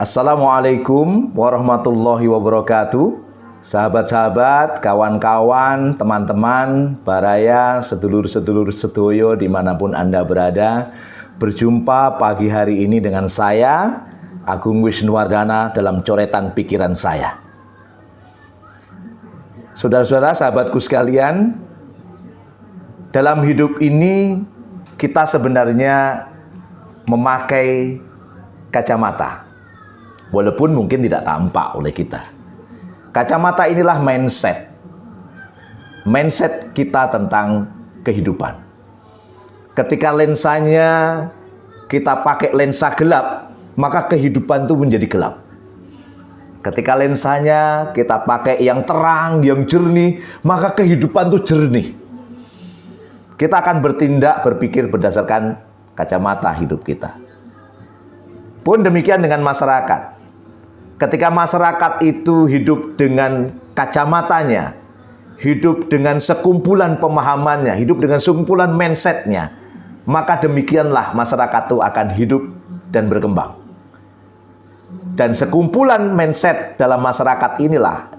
Assalamualaikum warahmatullahi wabarakatuh. Sahabat-sahabat, kawan-kawan, teman-teman, baraya, sedulur-sedulur sedoyo dimanapun Anda berada, berjumpa pagi hari ini dengan saya, Agung Wisnuwardana, dalam coretan pikiran saya. Saudara-saudara, sahabatku sekalian, dalam hidup ini kita sebenarnya memakai kacamata, walaupun mungkin tidak tampak oleh kita. Kacamata inilah mindset kita tentang kehidupan. Ketika lensanya kita pakai lensa gelap, maka kehidupan itu menjadi gelap. Ketika lensanya kita pakai yang terang, yang jernih, maka kehidupan itu jernih. Kita akan bertindak, berpikir berdasarkan kacamata hidup kita. Pun demikian dengan masyarakat. Ketika masyarakat itu hidup dengan kacamatanya, hidup dengan sekumpulan pemahamannya, hidup dengan sekumpulan mindsetnya, maka demikianlah masyarakat itu akan hidup dan berkembang. Dan sekumpulan mindset dalam masyarakat inilah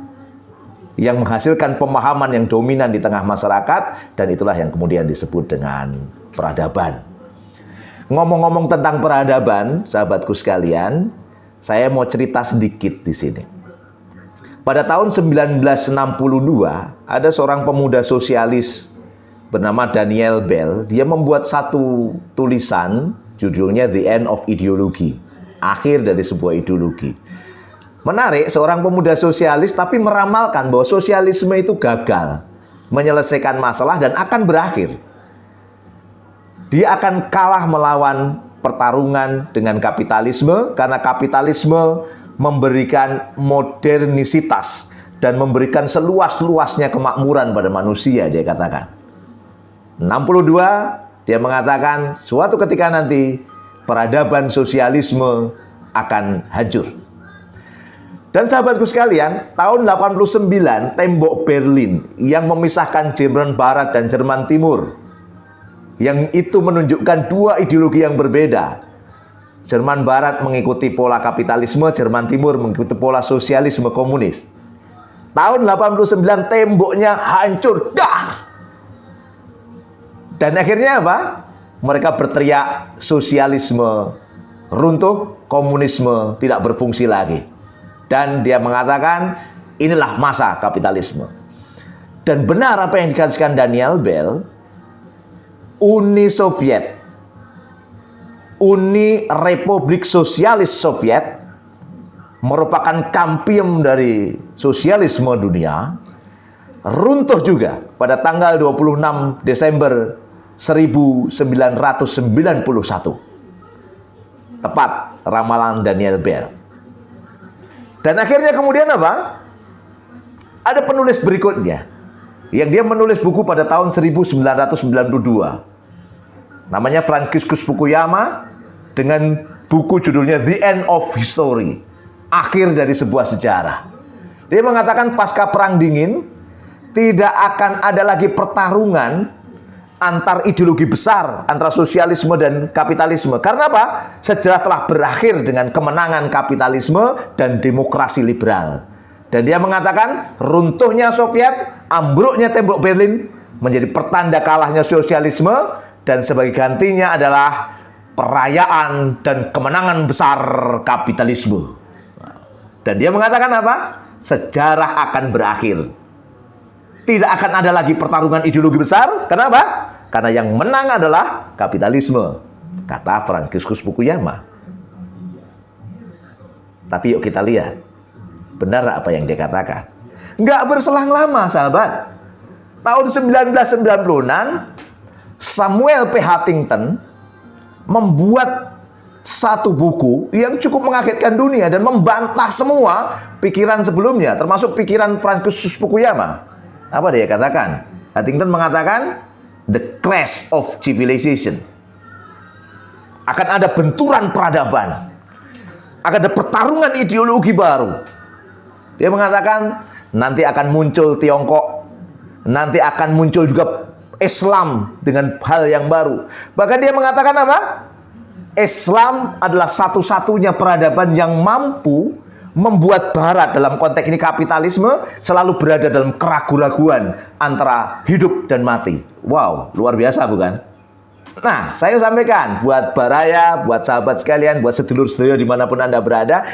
yang menghasilkan pemahaman yang dominan di tengah masyarakat, dan itulah yang kemudian disebut dengan peradaban. Ngomong-ngomong tentang peradaban, sahabatku sekalian, saya mau cerita sedikit di sini. Pada tahun 1962, ada seorang pemuda sosialis bernama Daniel Bell. Dia membuat satu tulisan, judulnya The End of Ideology, akhir dari sebuah ideologi. Menarik, seorang pemuda sosialis tapi meramalkan bahwa sosialisme itu gagal menyelesaikan masalah dan akan berakhir. Dia akan kalah melawan pertarungan dengan kapitalisme, karena kapitalisme memberikan modernisitas dan memberikan seluas-luasnya kemakmuran pada manusia, dia katakan. 62, dia mengatakan suatu ketika nanti peradaban sosialisme akan hancur. Dan sahabatku sekalian, tahun 89 tembok Berlin yang memisahkan Jerman Barat dan Jerman Timur, yang itu menunjukkan dua ideologi yang berbeda. Jerman Barat mengikuti pola kapitalisme, Jerman Timur mengikuti pola sosialisme komunis. Tahun 89 temboknya hancur, dah. Dan akhirnya apa? Mereka berteriak sosialisme runtuh, komunisme tidak berfungsi lagi. Dan dia mengatakan inilah masa kapitalisme. Dan benar apa yang dikatakan Daniel Bell, Uni Soviet, Uni Republik Sosialis Soviet, merupakan kampion dari sosialisme dunia, runtuh juga pada tanggal 26 Desember 1991. Tepat ramalan Daniel Bell. Dan akhirnya kemudian apa? Ada penulis berikutnya yang dia menulis buku pada tahun 1992. Namanya Franciscus Fukuyama, dengan buku judulnya The End of History, akhir dari sebuah sejarah. Dia mengatakan pasca Perang Dingin tidak akan ada lagi pertarungan antar ideologi besar antara sosialisme dan kapitalisme. Karena apa? Sejarah telah berakhir dengan kemenangan kapitalisme dan demokrasi liberal. Dan dia mengatakan runtuhnya Soviet, ambruknya tembok Berlin menjadi pertanda kalahnya sosialisme, dan sebagai gantinya adalah perayaan dan kemenangan besar kapitalisme. Dan dia mengatakan apa? Sejarah akan berakhir. Tidak akan ada lagi pertarungan ideologi besar. Kenapa? Karena yang menang adalah kapitalisme, kata Franciscus Fukuyama. Tapi yuk kita lihat, benar apa yang dia katakan? Nggak berselang lama, sahabat. Tahun 1996, Samuel P. Huntington membuat satu buku yang cukup mengagetkan dunia dan membantah semua pikiran sebelumnya, termasuk pikiran Franciscus Fukuyama. Apa dia katakan? Huntington mengatakan The Clash of Civilization. Akan ada benturan peradaban, akan ada pertarungan ideologi baru. Dia mengatakan nanti akan muncul Tiongkok, nanti akan muncul juga Islam dengan hal yang baru. Bahkan dia mengatakan apa? Islam adalah satu-satunya peradaban yang mampu membuat Barat, dalam konteks ini kapitalisme, selalu berada dalam keraguan-raguan antara hidup dan mati. Wow, luar biasa bukan? Nah, saya sampaikan buat Baraya, buat sahabat sekalian, buat sedulur-sedulur dimanapun Anda berada,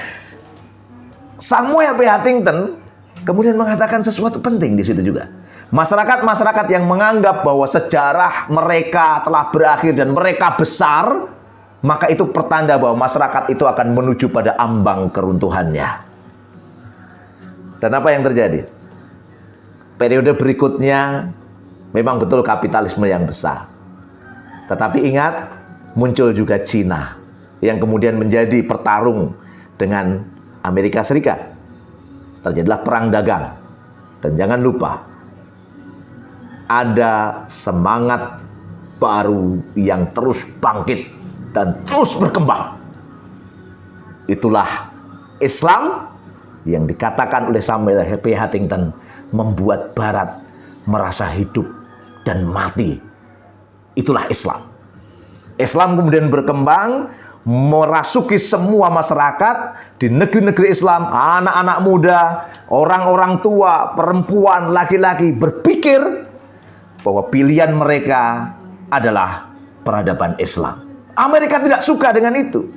Samuel P. Huntington kemudian mengatakan sesuatu penting di situ juga. Masyarakat-masyarakat yang menganggap bahwa sejarah mereka telah berakhir dan mereka besar, maka itu pertanda bahwa masyarakat itu akan menuju pada ambang keruntuhannya. Dan apa yang terjadi? Periode berikutnya memang betul kapitalisme yang besar. Tetapi ingat, muncul juga Cina yang kemudian menjadi pertarung dengan Amerika Serikat. Terjadilah perang dagang. Dan jangan lupa, ada semangat baru yang terus bangkit dan terus berkembang. Itulah Islam yang dikatakan oleh Samuel P. Huntington membuat Barat merasa hidup dan mati. Itulah Islam. Islam kemudian berkembang, merasuki semua masyarakat di negeri-negeri Islam. Anak-anak muda, orang-orang tua, perempuan, laki-laki berpikir bahwa pilihan mereka adalah peradaban Islam. Amerika tidak suka dengan itu.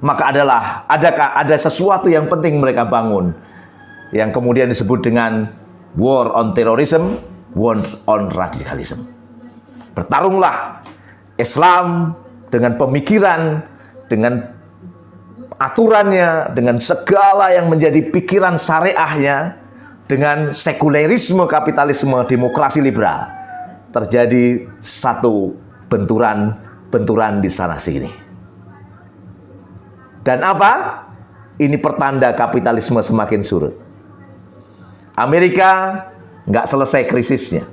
Maka ada sesuatu yang penting mereka bangun, yang kemudian disebut dengan war on terrorism, war on radikalism. Bertarunglah Islam dengan pemikiran, dengan aturannya, dengan segala yang menjadi pikiran syariahnya, dengan sekulerisme, kapitalisme, demokrasi liberal. Terjadi satu benturan di sana sini. Dan apa? Ini pertanda kapitalisme semakin surut. Amerika nggak selesai krisisnya.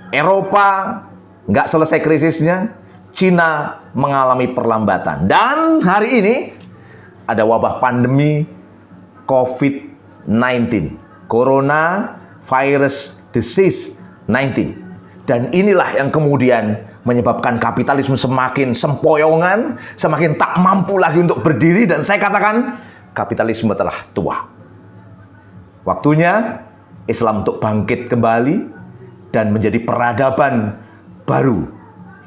Eropa nggak selesai krisisnya. Cina mengalami perlambatan. Dan hari ini ada wabah pandemi COVID-19. Coronavirus Disease 19. Dan inilah yang kemudian menyebabkan kapitalisme semakin sempoyongan, semakin tak mampu lagi untuk berdiri, dan saya katakan kapitalisme telah tua. Waktunya Islam untuk bangkit kembali dan menjadi peradaban baru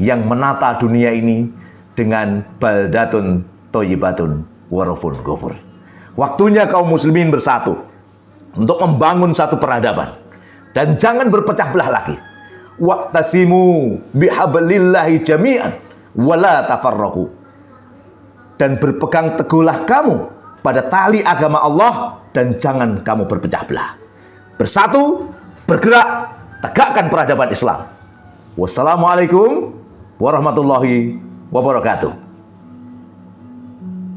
yang menata dunia ini dengan baldatun thayyibatun warafun ghafur. Waktunya kaum muslimin bersatu untuk membangun satu peradaban dan jangan berpecah belah lagi. Waqtasimu bihablillahi jami'an wala tafarraqu. Dan berpegang teguhlah kamu pada tali agama Allah dan jangan kamu berpecah belah. Bersatu, bergerak, tegakkan peradaban Islam. Wassalamualaikum warahmatullahi wabarakatuh.